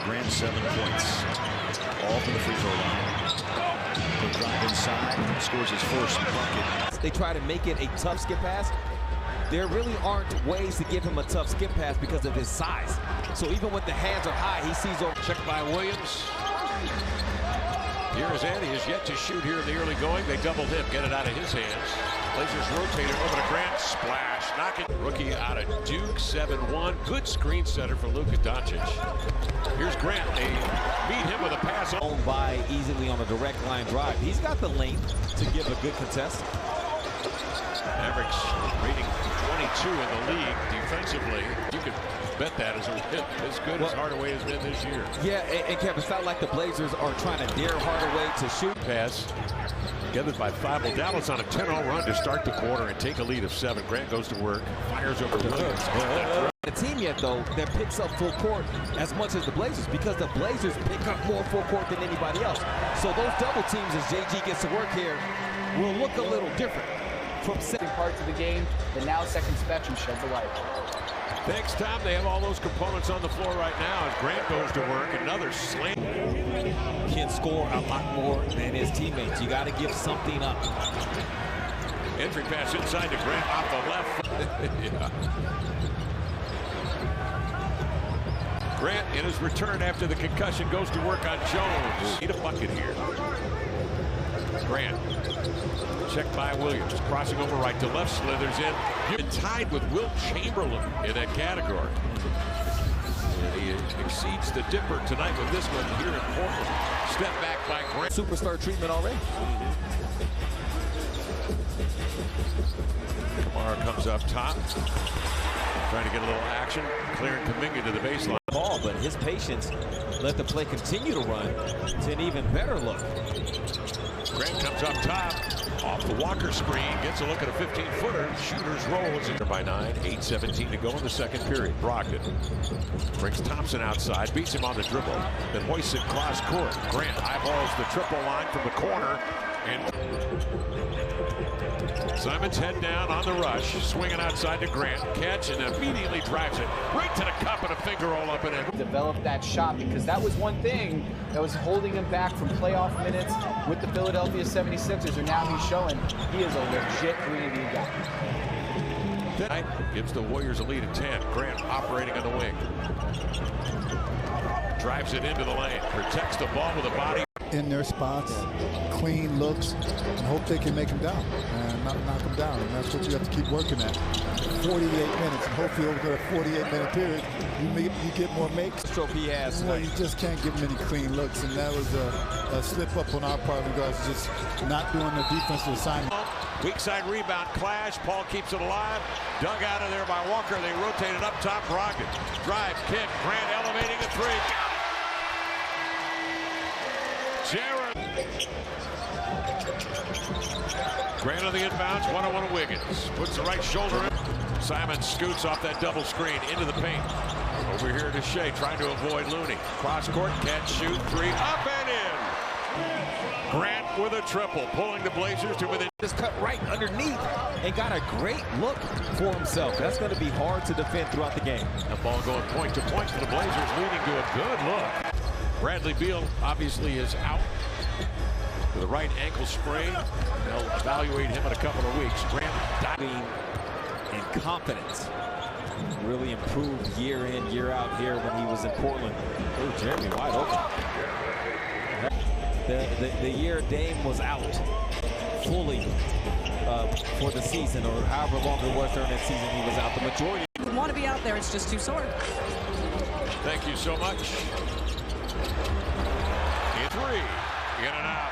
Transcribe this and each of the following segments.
Grant 7 points. All from the free throw line. He'll drive inside, scores his first bucket. They try to make it a tough skip pass. There really aren't ways to give him a tough skip pass because of his size. So even when the hands are high, he sees over. Checked by Williams. Here is Andy, is yet to shoot here in the early going. They doubled him, get it out of his hands. Blazers rotated over to Grant, splash, knock it. Rookie out of Duke, 7-1. Good screen setter for Luka Doncic. Here's Grant, they meet him with a pass. Owned by easily on a direct line drive. He's got the length to give a good contest. Mavericks rating 22 in the league defensively. You could bet that as good as Hardaway has been this year. Yeah, and Kevin, it's not like the Blazers are trying to dare Hardaway to shoot. Pass gathered by 5. Well, Dallas on a 10-0 run to start the quarter and take a lead of 7. Grant goes to work, fires over Williams. The team yet, though, that picks up full court as much as the Blazers, because the Blazers pick up more full court than anybody else. So those double teams, as JG gets to work here, will look a little different. From parts of the game, the now second spectrum sheds the light. Thanks, Tom. They have all those components on the floor right now as Grant goes to work. Another slam. Can score a lot more than his teammates. You got to give something up. Entry pass inside to Grant off the left. Yeah. Grant, in his return after the concussion, goes to work on Jones. Need a bucket here. Grant. Checked by Williams, crossing over right to left, slithers in. You've been tied with Wilt Chamberlain in that category. And he exceeds the Dipper tonight with this one here in Portland. Step back by Grant. Superstar treatment already. Kamara comes up top, trying to get a little action, clearing Kuminga to the baseline. Ball, but his patience let the play continue to run to an even better look. Grant comes up top, off the Walker screen, gets a look at a 15-footer. Shooters roll. It's in by 9, 8:17 to go in the second period. Brogdon brings Thompson outside, beats him on the dribble, then hoists it cross court. Grant eyeballs the triple line from the corner, and Simon's head down on the rush, swinging outside to Grant, catch, and immediately drives it right to the cup and a finger roll up and in. Develop that shot, because that was one thing that was holding him back from playoff minutes with the Philadelphia 76ers, and now he's showing he is a legit 3-and-D guy. Tonight gives the Warriors a lead of 10. Grant operating on the wing. Drives it into the lane, protects the ball with a body. In their spots, clean looks, and hope they can make them down and not knock them down. And that's what you have to keep working at. 48 minutes, and hopefully over a 48-minute period, you get more makes. Stroke he has. Well, you just can't give them any clean looks, and that was a slip up on our part in regards to just not doing the defensive assignment. Weak side rebound clash. Paul keeps it alive. Dug out of there by Walker. They rotate it up top. Brogdon. Drive, kick. Grant elevating a three. Jerami. Grant on the inbounds. 1-on-1 to Wiggins. Puts the right shoulder in. Simon scoots off that double screen into the paint. Over here to Shea, trying to avoid Looney. Cross court, catch, shoot, three, up and in. Grant with a triple, pulling the Blazers to within. Just cut right underneath and got a great look for himself. That's going to be hard to defend throughout the game. The ball going point to point for the Blazers, leading to a good look. Bradley Beal obviously is out with a right ankle sprain. They'll evaluate him in a couple of weeks. Grant diving and confidence really improved year in, year out here when he was in Portland. Oh, Jerami wide open. The year Dame was out fully for the season, or however long it was during that season he was out. The majority would want to be out there. It's just too sore. Thank you so much. In three, in and out.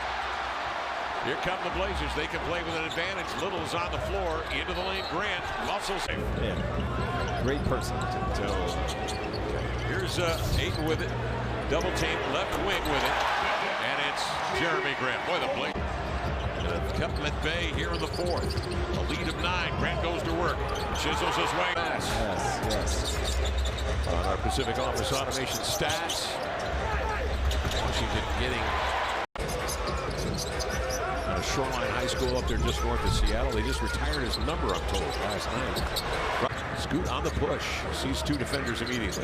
Here come the Blazers. They can play with an advantage. Little is on the floor. Into the lane. Grant. Muscles. Yeah. Great person. Here's Ayton with it. Double team. Left wing with it. And it's Jerami Grant. Boy, the Blazers kept them at bay here in the fourth. A lead of 9. Grant goes to work. Chisels his way. Yes. On our Pacific Office Automation stats. Washington getting Shoreline High School up there just north of Seattle. They just retired his number, I'm told, last night. Scoot on the push. Sees 2 defenders immediately.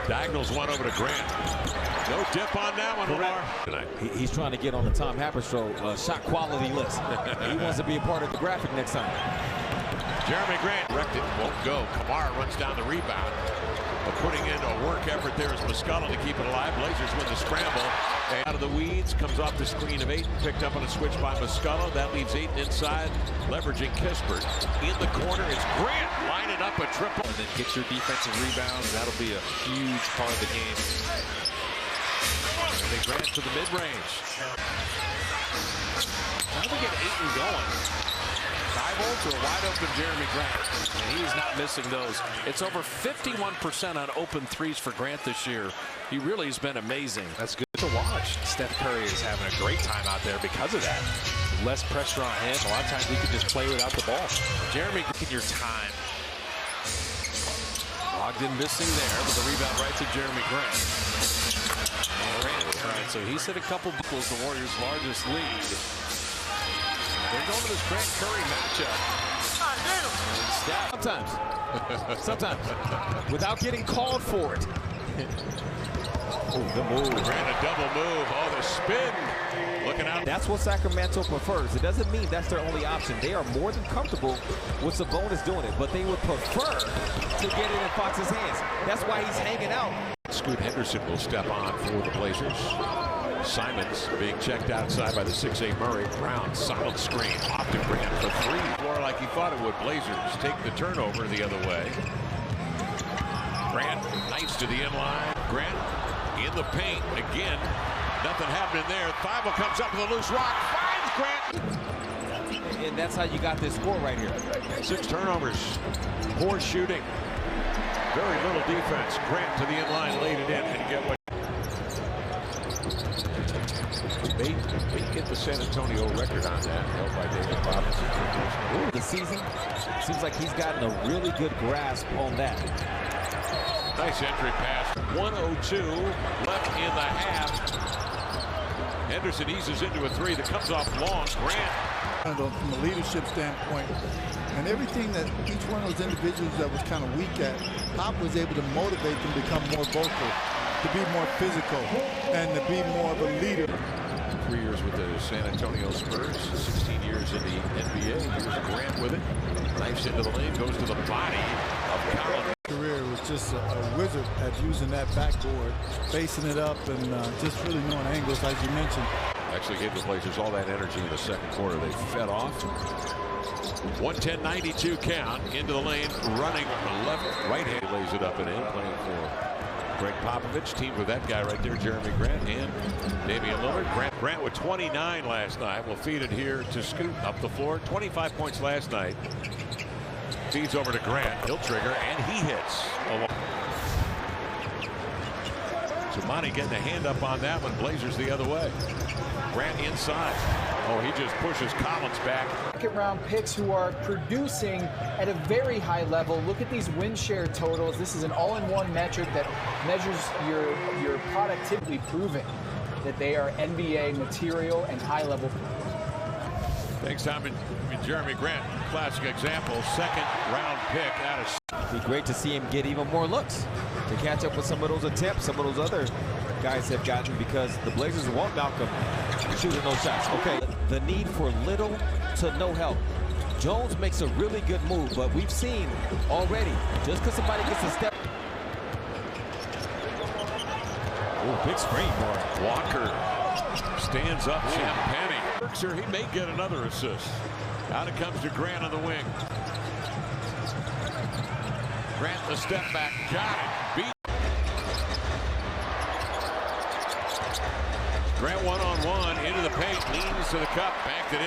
Diagonals one over to Grant. No dip on that one, Lamar. He's trying to get on the Tom Haberstroh shot quality list. He wants to be a part of the graphic next time. Jerami Grant wrecked it, won't go. Kamara runs down the rebound. But putting in a work effort there is Muscala to keep it alive. Blazers win the scramble. And out of the weeds, comes off the screen of Ayton, picked up on a switch by Muscala. That leaves Ayton inside, leveraging Kispert. In the corner is Grant, lining up a triple. And then get your defensive rebounds. That'll be a huge part of the game. And they Grant to the mid-range. How do we get Ayton going? 5 volts or a wide open Jerami Grant, and he's not missing those. It's over 51% on open threes for Grant this year. He really has been amazing. That's good to watch. Steph Curry is having a great time out there because of that. Less pressure on him. A lot of times he can just play without the ball. Jerami, taking your time. Ogden missing there, but the rebound right to Jerami Grant. All right, so he's hit a couple goals, the Warriors' largest lead. They're going to this Grant Curry matchup. Sometimes. Without getting called for it. The move. Grant a double move. Oh, the spin. Looking out. That's what Sacramento prefers. It doesn't mean that's their only option. They are more than comfortable with Sabonis doing it, but they would prefer to get it in Fox's hands. That's why he's hanging out. Scoot Henderson will step on for the Blazers. Simons being checked outside by the 6'8 Murray. Brown, solid screen. Off to Grant for 3. Floor like he thought it would. Blazers take the turnover the other way. Grant, nice to the inline. Grant in the paint again. Nothing happening there. Thibault comes up with a loose rock. Finds Grant. And that's how you got this score right here. 6 turnovers. Poor shooting. Very little defense. Grant to the inline, laid it in, and get what. They get the San Antonio record on that, held by David Robinson. The season seems like he's gotten a really good grasp on that. Nice entry pass. 1:02 left in the half. Henderson eases into a 3 that comes off long. Grant. From a leadership standpoint, and everything that each one of those individuals that was kind of weak at, Pop was able to motivate them to become more vocal, to be more physical, and to be more of a leader. 3 years with the San Antonio Spurs, 16 years in the NBA. Here's Grant with it. Knifes into the lane, goes to the body of Collins. Career was just a wizard at using that backboard, facing it up, and just really knowing angles, as you mentioned. Actually gave the Blazers all that energy in the second quarter. They fed off. 110-92 count into the lane, running left, right hand, lays it up and in, playing for Greg Popovich, teamed with that guy right there, Jerami Grant, and Damian Lillard. Grant with 29 last night. Will feed it here to Scoot up the floor. 25 points last night. Feeds over to Grant. He'll trigger, and he hits. So Monty getting a hand up on that one. Blazers the other way. Grant inside. Oh, he just pushes Collins back. Second round picks who are producing at a very high level. Look at these win share totals. This is an all-in-one metric that measures your productivity, proving that they are NBA material and high level. Thanks, Tom. And Jerami Grant, classic example, second round pick out of. It'd be great to see him get even more looks to catch up with some of those attempts some of those other guys have gotten, because the Blazers want Malcolm shooting those shots. Okay, the need for little to no help. Jones makes a really good move, but we've seen already, just because somebody gets a step. Oh, big screen, boy. Walker stands up. Champagny works here. He may get another assist. Out it comes to Grant on the wing. Grant the step back. Got it. Beat. Grant one-on-one into the paint. Leans to the cup. Backed it in.